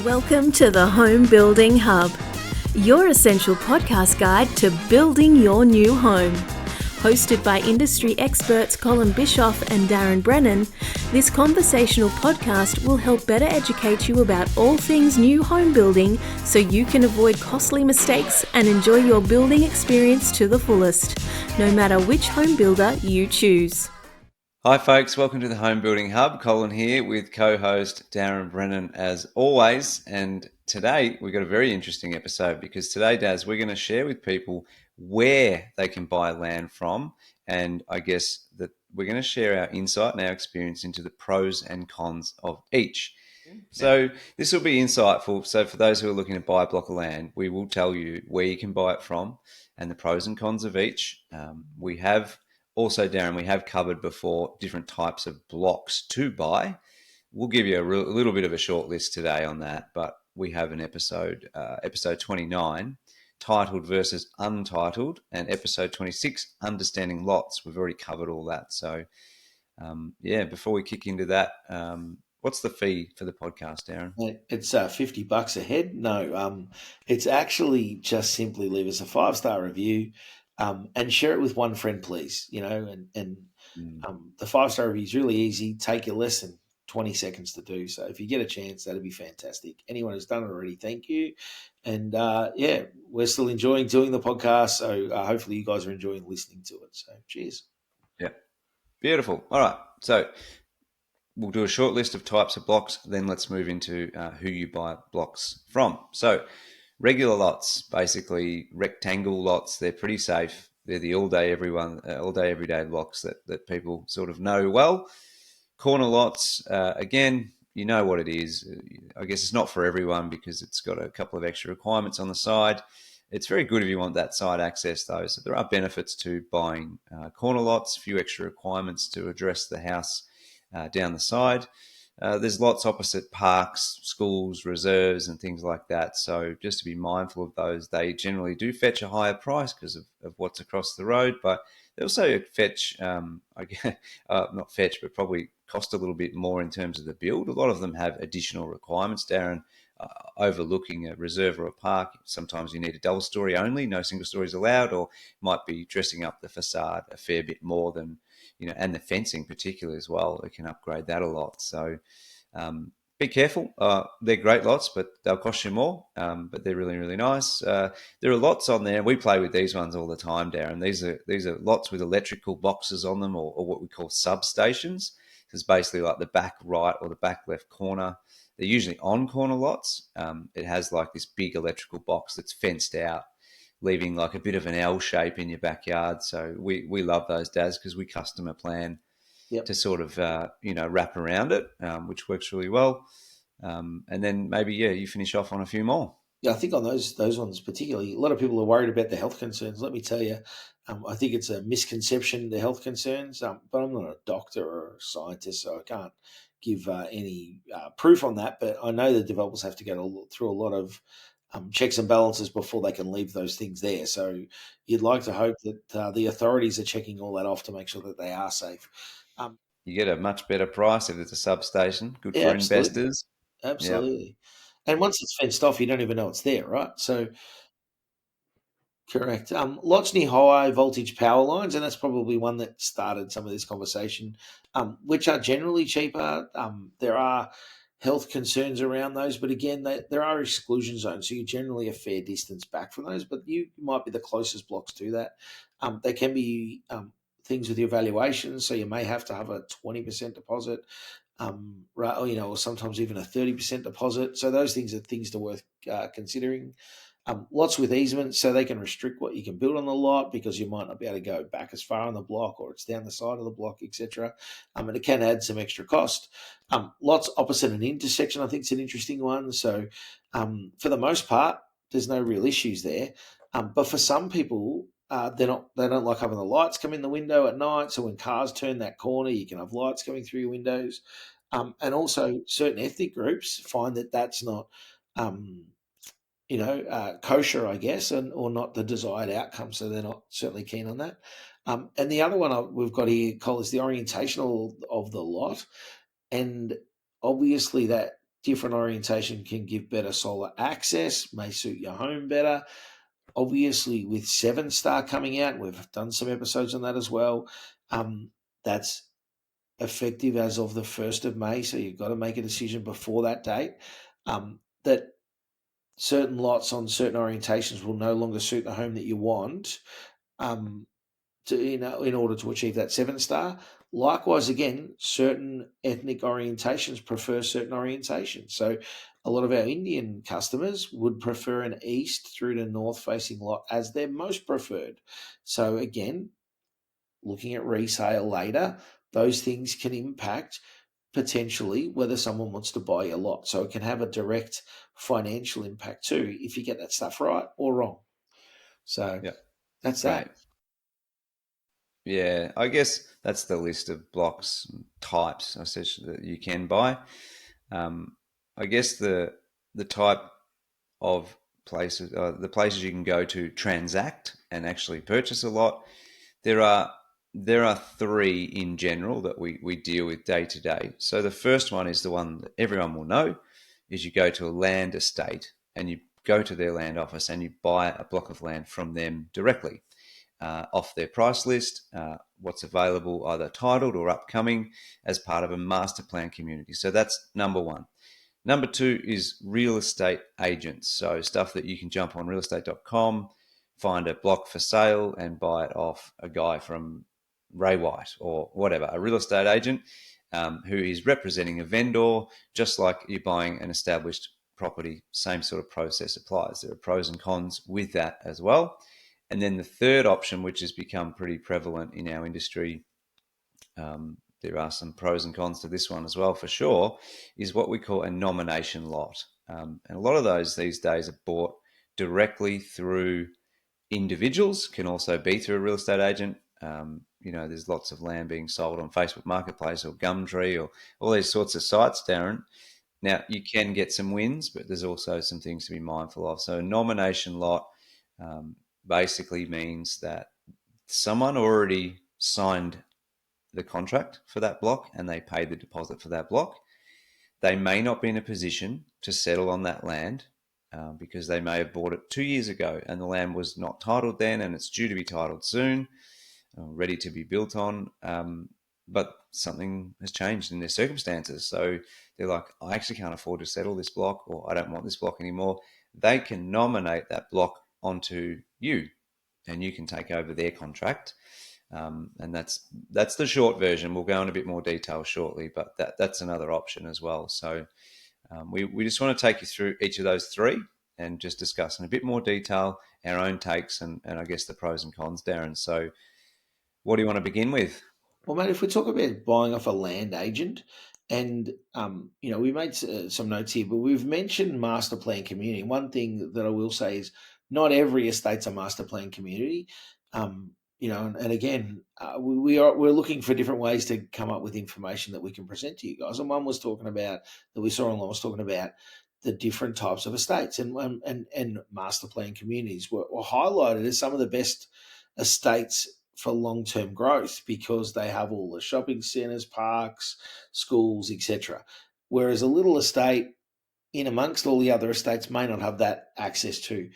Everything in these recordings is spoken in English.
Welcome to the Home Building Hub, your essential podcast guide to building your new home. Hosted by industry experts Colin and Darren Brennan, this conversational podcast will help better educate you about all things new home building so you can avoid costly mistakes and enjoy your building experience to the fullest, no matter which home builder you choose. Hi folks, welcome to the Home Building Hub. Colin here with co-host Darren Brennan as always, and today we've got a very interesting episode because today, Daz, we're going to share with people where they can buy land from, and I guess that we're going to share our insight and our experience into the pros and cons of each. So this will be insightful. So for those who are looking to buy a block of land, we will tell you where you can buy it from and the pros and cons of each. We have also, Darren, we have covered before different types of blocks to buy. We'll give you a little bit of a short list today on that, but we have an episode 29, titled versus untitled, and episode 26, understanding lots. We've already covered all that. So, before we kick into that, what's the fee for the podcast, Darren? It's $50 a head. No, it's actually just simply leave us a 5-star review. And share it with one friend, please. You know, the 5-star review is really easy. Take you less than 20 seconds to do. So if you get a chance, that'd be fantastic. Anyone who's done it already, thank you. And we're still enjoying doing the podcast. So hopefully you guys are enjoying listening to it. So cheers. Yeah, beautiful. All right. So we'll do a short list of types of blocks. Then let's move into who you buy blocks from. So regular lots, basically rectangle lots, they're pretty safe. They're the all day, everyday blocks that people sort of know well. Corner lots, again, you know what it is. I guess it's not for everyone because it's got a couple of extra requirements on the side. It's very good if you want that side access though. So there are benefits to buying corner lots, a few extra requirements to address the house down the side. There's lots opposite parks, schools, reserves, and things like that. So just to be mindful of those, they generally do fetch a higher price because of what's across the road, but they also fetch, not fetch, but probably cost a little bit more in terms of the build. A lot of them have additional requirements, Darren, overlooking a reserve or a park. Sometimes you need a double story only, no single stories allowed, or might be dressing up the facade a fair bit more than, and the fencing particularly as well. They can upgrade that a lot. So be careful. They're great lots, but they'll cost you more, but they're really, really nice. There are lots on there. We play with these ones all the time, Darren. These are lots with electrical boxes on them or what we call substations. It's basically like the back right or the back left corner. They're usually on corner lots. It has like this big electrical box that's fenced out, leaving like a bit of an L shape in your backyard. So we love those, Daz, because we customer plan to sort of, wrap around it, which works really well. And then maybe, you finish off on a few more. Yeah, I think on those ones particularly, a lot of people are worried about the health concerns. Let me tell you, I think it's a misconception, the health concerns, but I'm not a doctor or a scientist, so I can't give any proof on that. But I know the developers have to go through a lot of checks and balances before they can leave those things there. So you'd like to hope that the authorities are checking all that off to make sure that they are safe. You get a much better price if it's a substation. Good for investors. Absolutely. Yep. And once it's fenced off, you don't even know it's there, right? So, correct. Lots near high voltage power lines, and that's probably one that started some of this conversation, which are generally cheaper. There are health concerns around those, but again, there are exclusion zones, so you're generally a fair distance back from those, but you might be the closest blocks to that. There can be things with your valuation, so you may have to have a 20% deposit, or sometimes even a 30% deposit. So those things are things to worth considering. Lots with easements, so they can restrict what you can build on the lot because you might not be able to go back as far on the block or it's down the side of the block, etc. And it can add some extra cost. Lots opposite an intersection, I think, is an interesting one. So for the most part, there's no real issues there. But for some people, they don't like having the lights come in the window at night. So when cars turn that corner, you can have lights coming through your windows. And also certain ethnic groups find that that's not kosher, I guess, or not the desired outcome. So they're not certainly keen on that. And the other one we've got here, Cole, is the orientation of the lot. And obviously that different orientation can give better solar access, may suit your home better. Obviously, with 7-star coming out, we've done some episodes on that as well. That's effective as of the 1st of May, so you've got to make a decision before that date. That certain lots on certain orientations will no longer suit the home that you want in order to achieve that 7-star. Likewise, again, certain ethnic orientations prefer certain orientations. So a lot of our Indian customers would prefer an east through to north facing lot as their most preferred. So again, looking at resale later, those things can impact potentially whether someone wants to buy your lot. So it can have a direct financial impact too if you get that stuff right or wrong. So that's Great. that. Yeah, I guess that's the list of blocks and types essentially that you can buy. I guess the type of places, the places you can go to transact and actually purchase a lot. There are 3 in general that we deal with day to day. So the first one is the one that everyone will know, is you go to a land estate and you go to their land office and you buy a block of land from them directly. Off their price list, what's available either titled or upcoming as part of a master plan community. So that's number 1. Number 2 is real estate agents. So stuff that you can jump on realestate.com, find a block for sale and buy it off a guy from Ray White or whatever, a real estate agent who is representing a vendor, just like you're buying an established property. Same sort of process applies. There are pros and cons with that as well. And then the third option, which has become pretty prevalent in our industry, there are some pros and cons to this one as well, for sure, is what we call a nomination lot. And a lot of those these days are bought directly through individuals, can also be through a real estate agent. There's lots of land being sold on Facebook Marketplace or Gumtree or all these sorts of sites, Darren. Now, you can get some wins, but there's also some things to be mindful of. So a nomination lot basically means that someone already signed the contract for that block and they paid the deposit for that block. They may not be in a position to settle on that land because they may have bought it 2 years ago and the land was not titled then and it's due to be titled soon, ready to be built on. But something has changed in their circumstances. So they're like, I actually can't afford to settle this block, or I don't want this block anymore. They can nominate that block onto you and you can take over their contract. And that's the short version. We'll go in a bit more detail shortly, but that's another option as well. So we just want to take you through each of those 3 and just discuss in a bit more detail our own takes and I guess the pros and cons, Darren. So what do you want to begin with? Well, mate, if we talk about buying off a land agent, and we made some notes here, but we've mentioned master plan community. One thing that I will say is not every estate's a master plan community. And again, we're looking for different ways to come up with information that we can present to you guys. And one was talking about that we saw online was talking about the different types of estates, and master plan communities were highlighted as some of the best estates for long-term growth because they have all the shopping centres, parks, schools, etc. Whereas a little estate in amongst all the other estates may not have that access to.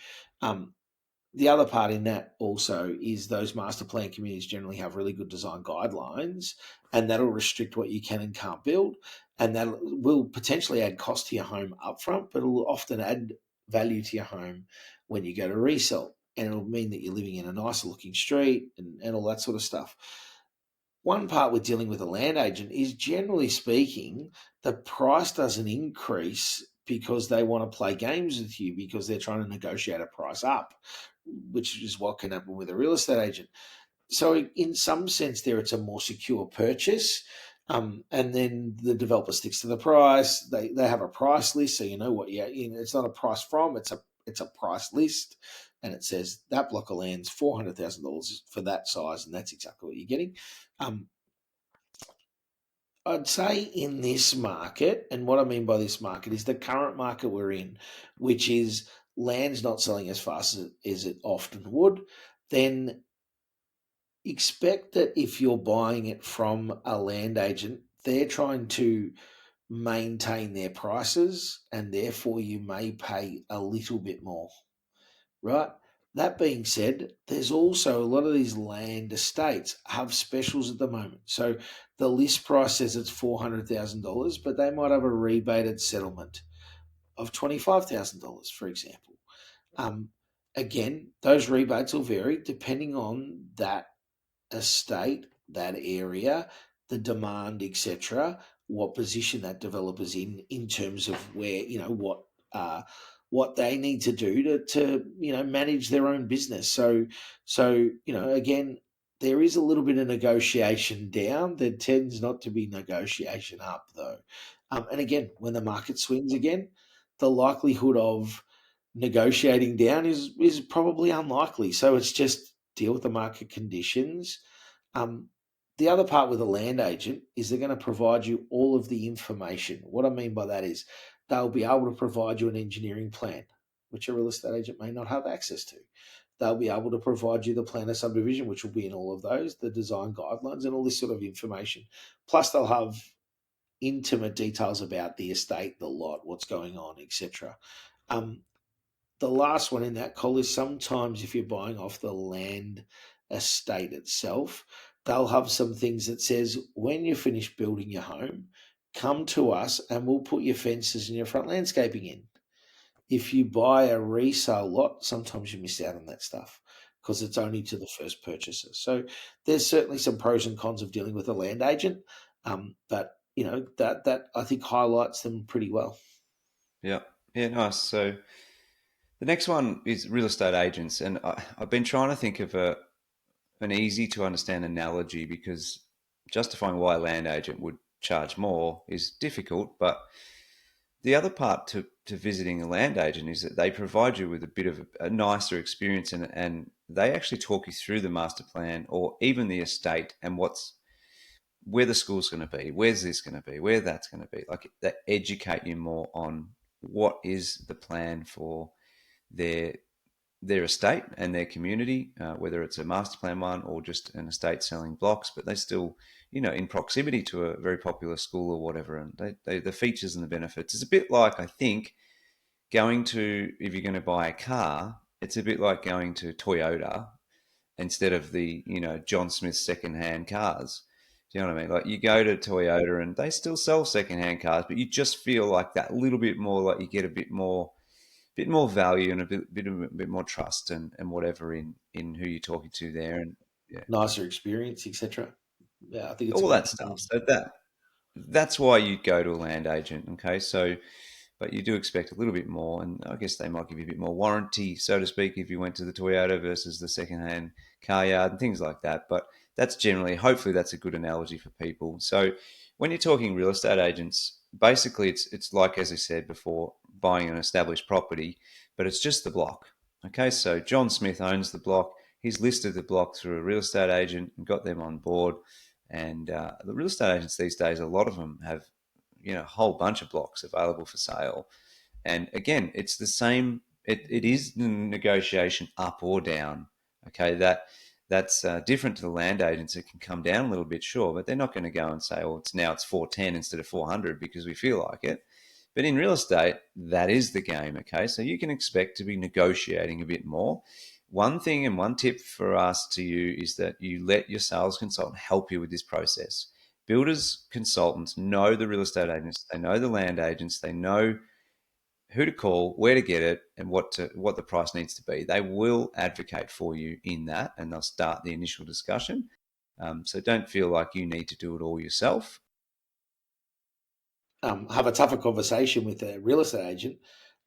The other part in that also is those master plan communities generally have really good design guidelines, and that'll restrict what you can and can't build, and that will potentially add cost to your home upfront, but it will often add value to your home when you go to resell. And it'll mean that you're living in a nicer looking street and all that sort of stuff. One part with dealing with a land agent is, generally speaking, the price doesn't increase because they want to play games with you because they're trying to negotiate a price up, which is what can happen with a real estate agent. So in some sense there, it's a more secure purchase. And then the developer sticks to the price. They have a price list, so you know what it's not a price from, it's a price list. And it says that block of land's $400,000 for that size, and that's exactly what you're getting. I'd say in this market, and what I mean by this market is the current market we're in, which is land's not selling as fast as it often would, then expect that if you're buying it from a land agent, they're trying to maintain their prices, and therefore you may pay a little bit more, right? That being said, there's also a lot of these land estates have specials at the moment. So the list price says it's $400,000, but they might have a rebated settlement of $25,000, for example. Um, Again, those rebates will vary depending on that estate, that area, the demand, etc., what position that developer's in terms of where, what they need to do to manage their own business. So again, there is a little bit of negotiation down. There tends not to be negotiation up though. And again, when the market swings again, the likelihood of negotiating down is probably unlikely. So it's just deal with the market conditions. um, the other part with a land agent is they're going to provide you all of the information. What I mean by that is they'll be able to provide you an engineering plan, which a real estate agent may not have access to. They'll be able to provide you the plan of subdivision, which will be in all of those, the design guidelines, and all this sort of information. Plus, they'll have intimate details about the estate, the lot, what's going on, etc. The last one in that call is sometimes if you're buying off the land estate itself, they'll have some things that says when you finish building your home, come to us and we'll put your fences and your front landscaping in. If you buy a resale lot, sometimes you miss out on that stuff because it's only to the first purchaser. So there's certainly some pros and cons of dealing with a land agent, but that I think highlights them pretty well. Yeah. Yeah, nice. So the next one is real estate agents. And I've been trying to think of an easy to understand analogy because justifying why a land agent would charge more is difficult. But the other part to visiting a land agent is that they provide you with a bit of a nicer experience and they actually talk you through the master plan or even the estate and where the school's going to be, where's this going to be, where that's going to be. Like they educate you more on what is the plan for their estate and their community, whether it's a master plan one or just an estate selling blocks, but they still, in proximity to a very popular school or whatever. And the features and the benefits. It's a bit like, I think, if you're going to buy a car, it's a bit like going to Toyota instead of the, John Smith secondhand cars. Do you know what I mean? Like you go to Toyota and they still sell secondhand cars, but you just feel like that little bit more, like you get a bit more value and a bit more trust and whatever in who you're talking to there, and yeah, Nicer experience, etc. Yeah, I think it's all all that stuff. So that's why you go to a land agent. Okay, so but you do expect a little bit more, and I guess they might give you a bit more warranty, so to speak, if you went to the Toyota versus the secondhand car yard and things like that. But that's generally, hopefully, that's a good analogy for people. So when you're talking real estate agents, basically it's like, as I said before, buying an established property, but it's just the block. Okay, so John Smith owns the block. He's listed the block through a real estate agent and got them on board. And the real estate agents these days, a lot of them have a whole bunch of blocks available for sale. And again, it's the same. It is the negotiation up or down. Okay, that's different to the land agents. It can come down a little bit, sure, but they're not going to go and say, "Oh, it's 410 instead of 400 because we feel like it." But in real estate, that is the game. Okay, so you can expect to be negotiating a bit more. One thing and one tip for us to you is that you let your sales consultant help you with this process. Builders consultants know the real estate agents, they know the land agents, they know who to call, where to get it, and what the price needs to be. They will advocate for you in that, and they'll start the initial discussion. So don't feel like you need to do it all yourself. Have a tougher conversation with a real estate agent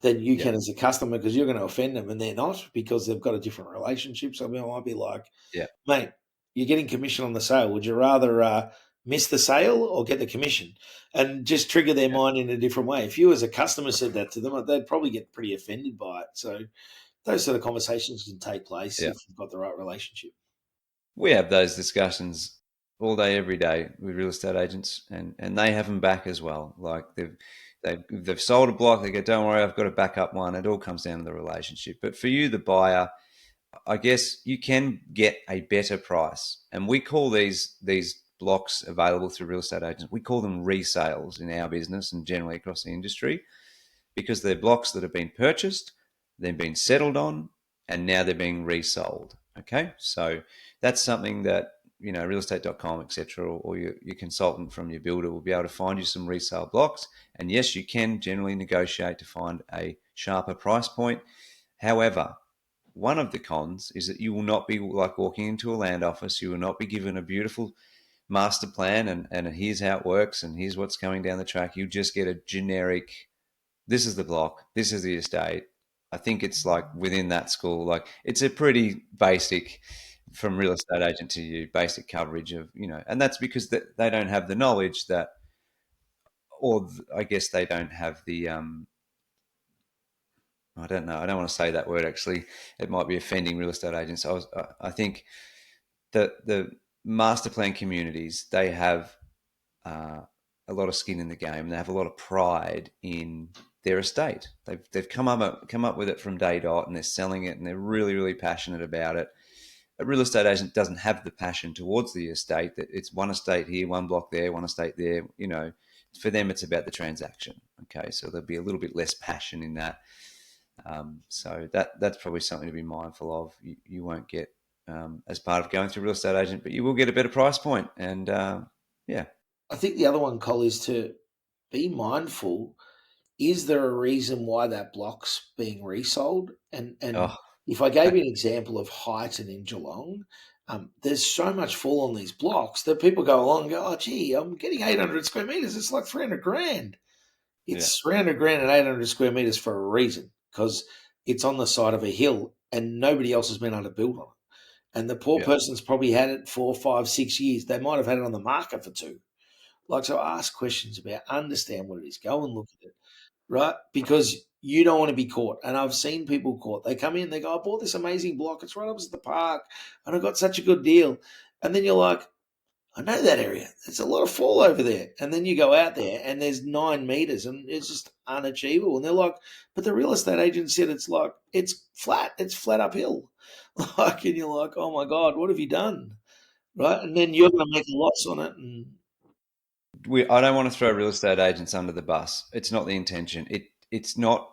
than you can as a customer because you're going to offend them and they're not because they've got a different relationship. So I might be like, Yeah, mate, you're getting commission on the sale. Would you rather miss the sale or get the commission? And just trigger their mind in a different way. If you as a customer said that to them, they'd probably get pretty offended by it. So those sort of conversations can take place yeah. if you've got the right relationship. We have those discussions all day, every day with real estate agents, and they have them back as well. Like they've sold a block, they go, "Don't worry, I've got a backup one." It all comes down to the relationship. But for you, the buyer, I guess you can get a better price, and we call these blocks available through real estate agents. We call them resales in our business and generally across the industry, because they're blocks that have been purchased, then been settled on, and now they're being resold. Okay, so that's something that, realestate.com, etc., or your consultant from your builder will be able to find you some resale blocks. And yes, you can generally negotiate to find a sharper price point. However, one of the cons is that you will not be like walking into a land office. You will not be given a beautiful master plan and here's how it works and here's what's coming down the track. You just get a generic, this is the block, this is the estate. I think it's like within that school, like it's a pretty basic, from real estate agent to you, basic coverage of, and that's because they don't have the knowledge that, or I guess they don't have the, I don't know. I don't want to say that word. Actually, it might be offending real estate agents. I think that the master plan communities, they have a lot of skin in the game. They have a lot of pride in their estate. They've come up with it from day dot, and they're selling it, and they're really, really passionate about it. A real estate agent doesn't have the passion towards the estate. That it's one estate here, one block there, one estate there. For them, it's about the transaction. Okay, so there'll be a little bit less passion in that. So that's probably something to be mindful of. You won't get as part of going through a real estate agent, but you will get a better price point. And yeah. I think the other one, Col, is to be mindful. Is there a reason why that block's being resold? And if I gave you an example of Highton in Geelong, there's so much fall on these blocks that people go along and go, oh, gee, I'm getting 800 square metres. It's like 300 grand. It's 300 grand and 800 square metres for a reason, because it's on the side of a hill and nobody else has been able to build on it. And the poor person's probably had it 4, 5, 6 years. They might have had it on the market for 2. So ask questions about, understand what it is, go and look at it, right? Because you don't want to be caught. And I've seen people caught. They come in, they go, I bought this amazing block. It's right opposite the park and I got such a good deal. And then you're like, I know that area. There's a lot of fall over there. And then you go out there and there's 9 meters and it's just unachievable. And they're like, but the real estate agent said it's flat. It's flat uphill. And you're like, oh my God, what have you done? Right? And then you're going to make a loss on it. And I don't want to throw real estate agents under the bus. It's not the intention. It's not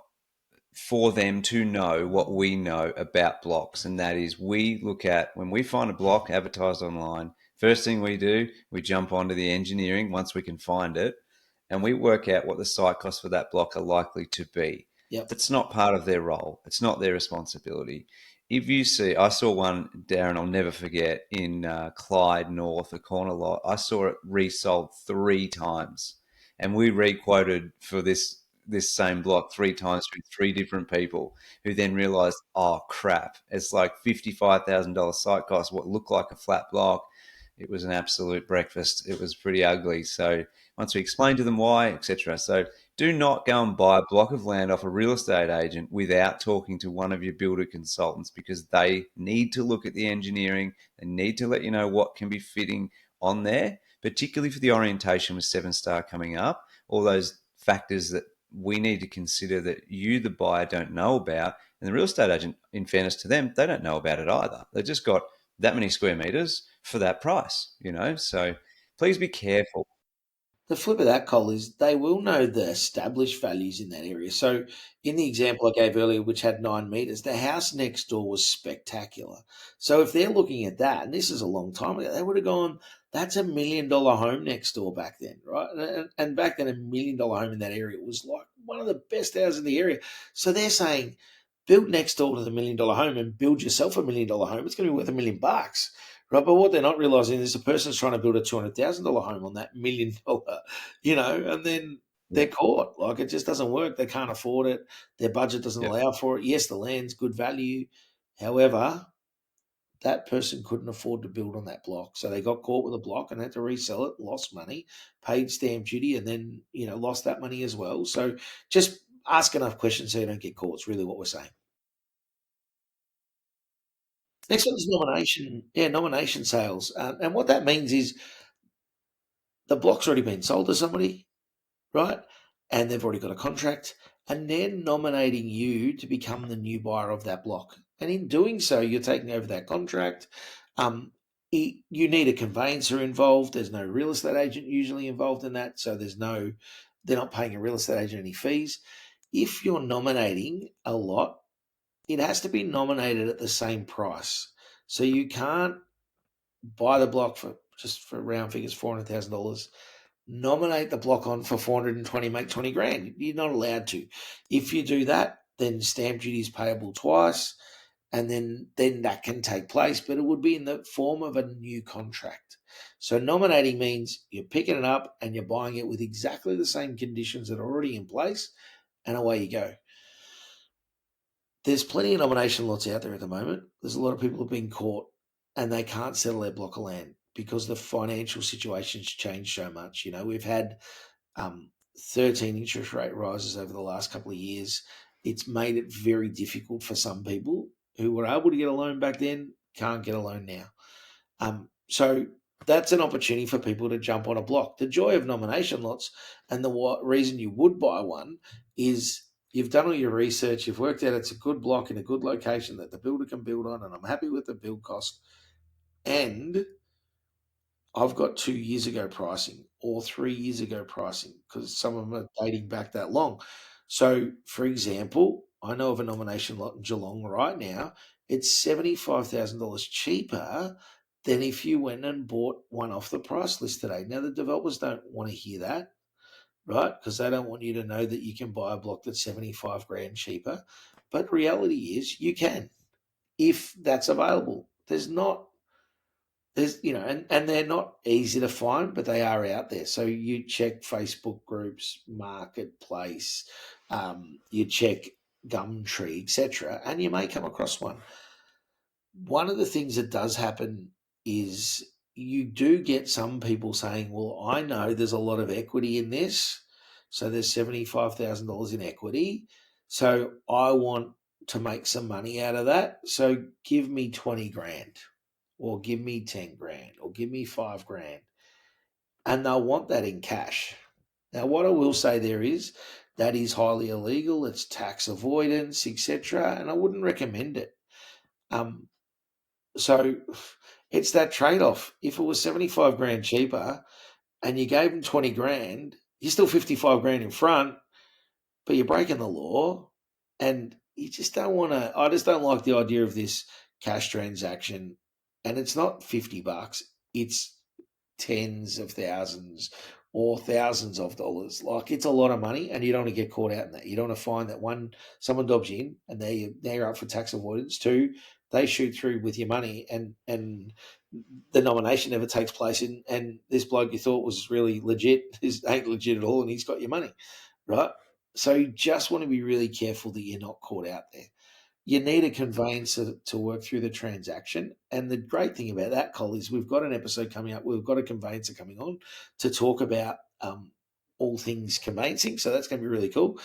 for them to know what we know about blocks. And that is, we look at, when we find a block advertised online, first thing we do, we jump onto the engineering once we can find it, and we work out what the site costs for that block are likely to be. Yep. That's not part of their role. It's not their responsibility. If you see, I saw one, Darren, I'll never forget, in Clyde North, a corner lot. I saw it resold 3 times, and we requoted for this same block 3 times through 3 different people, who then realised, oh crap, it's like $55,000 site cost, what looked like a flat block. It was an absolute breakfast. It was pretty ugly. So once we explained to them why, etc. So do not go and buy a block of land off a real estate agent without talking to one of your builder consultants, because they need to look at the engineering. They need to let you know what can be fitting on there, particularly for the orientation with 7-star coming up. All those factors that we need to consider that you, the buyer, don't know about. And the real estate agent, in fairness to them, they don't know about it either. They've just got that many square meters for that price, so please be careful. The flip of that, Col, is they will know the established values in that area. So in the example I gave earlier, which had 9 meters, the house next door was spectacular. So if they're looking at that, and this is a long time ago, they would have gone, that's $1 million home next door back then, right? And back then, $1 million home in that area was like one of the best houses in the area. So they're saying, build next door to the $1 million home and build yourself $1 million home. It's going to be worth $1 million. Right, but what they're not realising is the person's trying to build a $200,000 home on that $1 million, and then they're caught. Like, it just doesn't work. They can't afford it. Their budget doesn't allow for it. Yes, the land's good value. However, that person couldn't afford to build on that block. So they got caught with a block and had to resell it, lost money, paid stamp duty, and then, lost that money as well. So just ask enough questions so you don't get caught. It's really what we're saying. Next one is nomination sales. And what that means is the block's already been sold to somebody, right? And they've already got a contract, and they're nominating you to become the new buyer of that block. And in doing so, you're taking over that contract. you need a conveyancer involved. There's no real estate agent usually involved in that, so they're not paying a real estate agent any fees. If you're nominating a lot, it has to be nominated at the same price. So you can't buy the block for round figures $400,000, nominate the block on for 420, make 20 grand. You're not allowed to. If you do that, then stamp duty is payable twice, and then that can take place, but it would be in the form of a new contract. So nominating means you're picking it up and you're buying it with exactly the same conditions that are already in place, and away you go. There's plenty of nomination lots out there at the moment. There's a lot of people who have been caught and they can't settle their block of land because the financial situation's changed so much. We've had 13 interest rate rises over the last couple of years. It's made it very difficult for some people who were able to get a loan back then, can't get a loan now. So that's an opportunity for people to jump on a block. The joy of nomination lots and the reason you would buy one is you've done all your research, you've worked out it's a good block in a good location that the builder can build on, and I'm happy with the build cost. And I've got 2 years ago pricing or 3 years ago pricing because some of them are dating back that long. So, for example, I know of a nomination lot in Geelong right now. It's $75,000 cheaper than if you went and bought one off the price list today. Now, the developers don't want to hear that, right? Because they don't want you to know that you can buy a block that's 75 grand cheaper. But reality is you can if that's available. There's, and they're not easy to find, but they are out there. So you check Facebook groups, Marketplace, you check Gumtree, etc., and you may come across one. One of the things that does happen is you do get some people saying, well, I know there's a lot of equity in this. So there's $75,000 in equity. So I want to make some money out of that. So give me 20 grand or give me 10 grand or give me 5 grand. And they'll want that in cash. Now, what I will say there is that is highly illegal. It's tax avoidance, etc. And I wouldn't recommend it. So it's that trade-off. If it was 75 grand cheaper and you gave them 20 grand, you're still 55 grand in front, but you're breaking the law. And you just don't want to, I just don't like the idea of this cash transaction. And it's not $50, it's tens of thousands or thousands of dollars. Like, it's a lot of money, and you don't want to get caught out in that. You don't want to find that one, someone dobs you in and they're up for tax avoidance. Two, they shoot through with your money and the nomination never takes place, and this bloke you thought was really legit ain't legit at all, and he's got your money, right? So you just want to be really careful that you're not caught out there. You need a conveyancer to work through the transaction. And the great thing about that, Col, is we've got an episode coming up. We've got a conveyancer coming on to talk about all things conveyancing. So that's going to be really cool.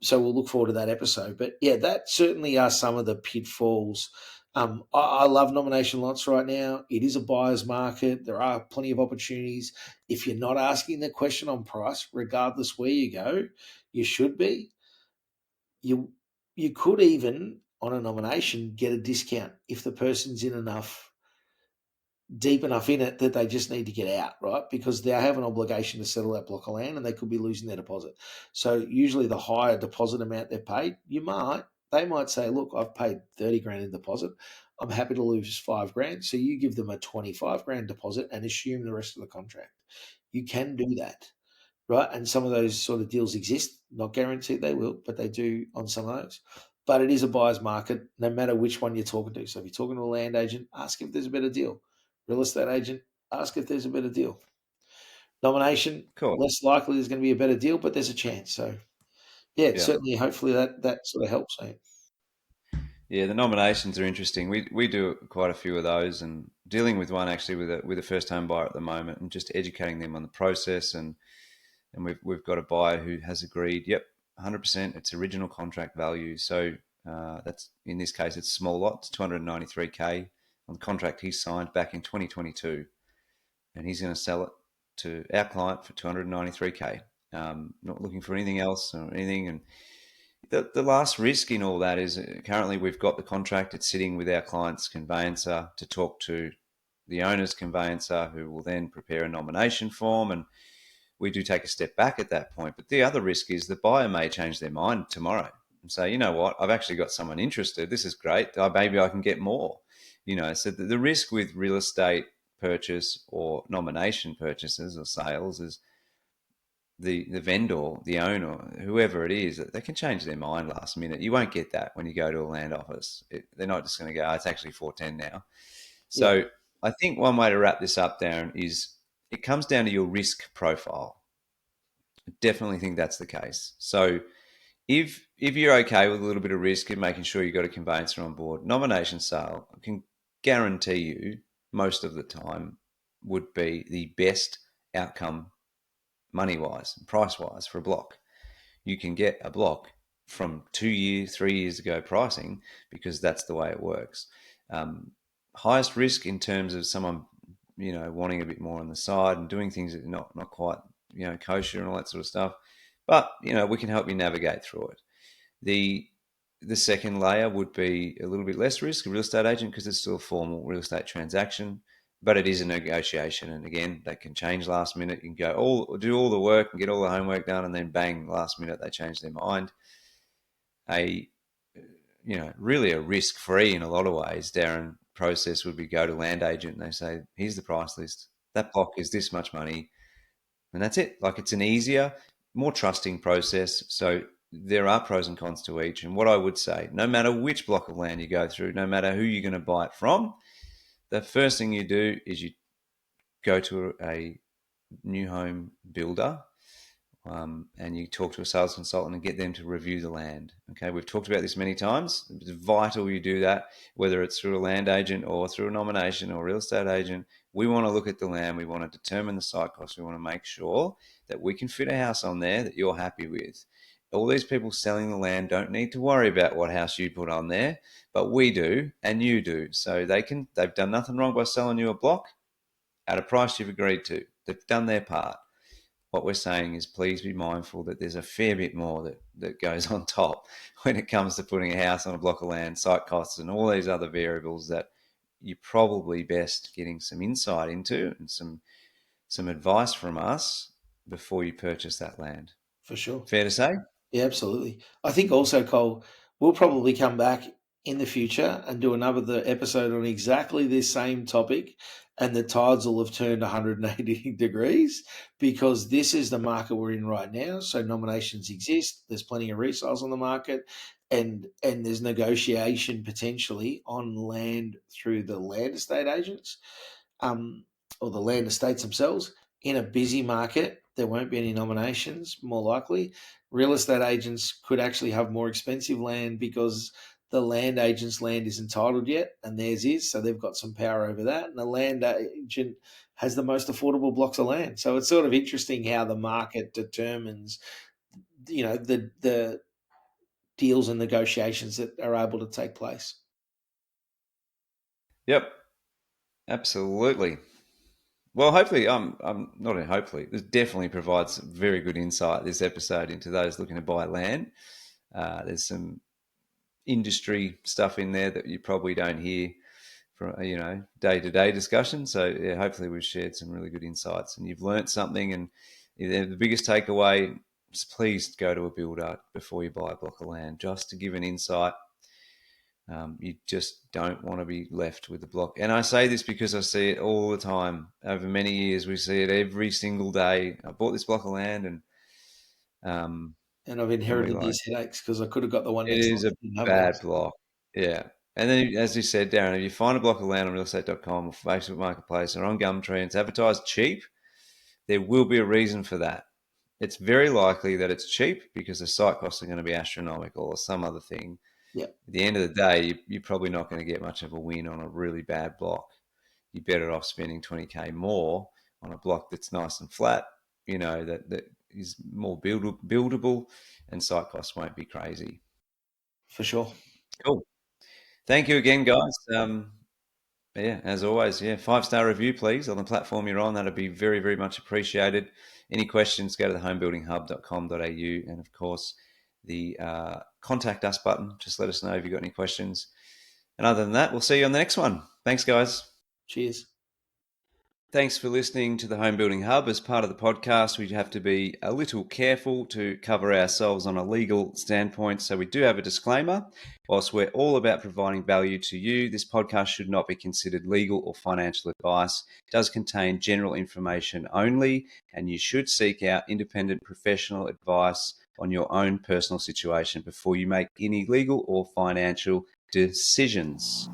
So we'll look forward to that episode. But yeah, that certainly are some of the pitfalls. I love nomination lots right now. It is a buyer's market. There are plenty of opportunities. If you're not asking the question on price, regardless where you go, you should be. You could even, on a nomination, get a discount if the person's deep enough in it that they just need to get out, right? Because they have an obligation to settle that block of land and they could be losing their deposit. So usually the higher deposit amount they've paid, they might say, look, I've paid 30 grand in deposit. I'm happy to lose 5 grand. So you give them a 25 grand deposit and assume the rest of the contract. You can do that, right? And some of those sort of deals exist. Not guaranteed they will, but they do on some of those. But it is a buyer's market, no matter which one you're talking to. So if you're talking to a land agent, ask if there's a better deal. Real estate agent, ask if there's a better deal. Nomination, Cool. less likely there's going to be a better deal, but there's a chance. So, yeah. Certainly, hopefully that sort of helps, mate. Yeah, the nominations are interesting. We do quite a few of those, and dealing with one actually with a first home buyer at the moment, and just educating them on the process. And we've got a buyer who has agreed, yep, 100%, it's original contract value. So that's, in this case, it's small lot, it's 293K on the contract he signed back in 2022, and he's going to sell it to our client for 293K. Not looking for anything else or anything. And the last risk in all that is currently we've got the contract, it's sitting with our client's conveyancer to talk to the owner's conveyancer, who will then prepare a nomination form, and we do take a step back at that point. But the other risk is the buyer may change their mind tomorrow and say, you know what, I've actually got someone interested. This is great. Maybe I can get more. So the risk with real estate purchase or nomination purchases or sales is the vendor, the owner, whoever it is, they can change their mind last minute. You won't get that when you go to a land office. They're not just going to go, oh, it's actually 410 now. So Yeah. I think one way to wrap this up, Darren, is it comes down to your risk profile. I definitely think that's the case. So if you're okay with a little bit of risk and making sure you've got a conveyancer on board, nomination sale, I can guarantee you most of the time would be the best outcome money-wise, price-wise for a block. You can get a block from 2 years, 3 years ago pricing because that's the way it works. Highest risk in terms of someone, wanting a bit more on the side and doing things that are not quite, kosher and all that sort of stuff. But, we can help you navigate through it. The second layer would be a little bit less risk, a real estate agent, because it's still a formal real estate transaction, but it is a negotiation. And again, that can change last minute. You can do all the work and get all the homework done, and then bang, last minute they change their mind. Really a risk-free in a lot of ways, Darren, process would be go to land agent and they say, here's the price list. That block is this much money. And that's it. Like, it's an easier, more trusting process. So there are pros and cons to each. And what I would say, no matter which block of land you go through, no matter who you're going to buy it from, the first thing you do is you go to a new home builder, and you talk to a sales consultant and get them to review the land. Okay, we've talked about this many times. It's vital you do that, whether it's through a land agent or through a nomination or a real estate agent. We want to look at the land. We want to determine the site cost. We want to make sure that we can fit a house on there that you're happy with. All these people selling the land don't need to worry about what house you put on there, but we do and you do. So they've done nothing wrong by selling you a block at a price you've agreed to. They've done their part. What we're saying is, please be mindful that there's a fair bit more that goes on top when it comes to putting a house on a block of land, site costs, and all these other variables that you're probably best getting some insight into and some advice from us before you purchase that land. For sure. Fair to say? Yeah, absolutely. I think also, Cole, we'll probably come back in the future and do another episode on exactly this same topic, and the tides will have turned 180 degrees, because this is the market we're in right now. So nominations exist. There's plenty of resales on the market, and there's negotiation potentially on land through the land estate agents, or the land estates themselves. In a busy market, there won't be any nominations, more likely. Real estate agents could actually have more expensive land because the land agent's land isn't titled yet and theirs is, so they've got some power over that. And the land agent has the most affordable blocks of land. So it's sort of interesting how the market determines, the deals and negotiations that are able to take place. Yep, absolutely. Well, hopefully, hopefully, this definitely provides very good insight, this episode, into those looking to buy land. There's some industry stuff in there that you probably don't hear from, day-to-day discussion. So, yeah, hopefully we've shared some really good insights and you've learnt something. And the biggest takeaway is, please go to a builder before you buy a block of land, just to give an insight. You just don't want to be left with the block. And I say this because I see it all the time. Over many years, we see it every single day. I bought this block of land and I've inherited these headaches because I could have got the one it next is a bad block. Yeah. And then, as you said, Darren, if you find a block of land on realestate.com or Facebook Marketplace or on Gumtree and it's advertised cheap, there will be a reason for that. It's very likely that it's cheap because the site costs are going to be astronomical or some other thing. Yeah. At the end of the day, you're probably not going to get much of a win on a really bad block. You're better off spending 20K more on a block that's nice and flat, that is more buildable, and site costs won't be crazy. For sure. Cool. Thank you again, guys. As always, 5-star review, please, on the platform you're on. That'd be very, very much appreciated. Any questions, go to the homebuildinghub.com.au, and of course, the contact us button. Just let us know if you've got any questions. And other than that, we'll see you on the next one. Thanks, guys. Cheers. Thanks for listening to the Home Building Hub. As part of the podcast, we have to be a little careful to cover ourselves on a legal standpoint. So we do have a disclaimer. Whilst we're all about providing value to you, this podcast should not be considered legal or financial advice. It does contain general information only, and you should seek out independent professional advice on your own personal situation before you make any legal or financial decisions.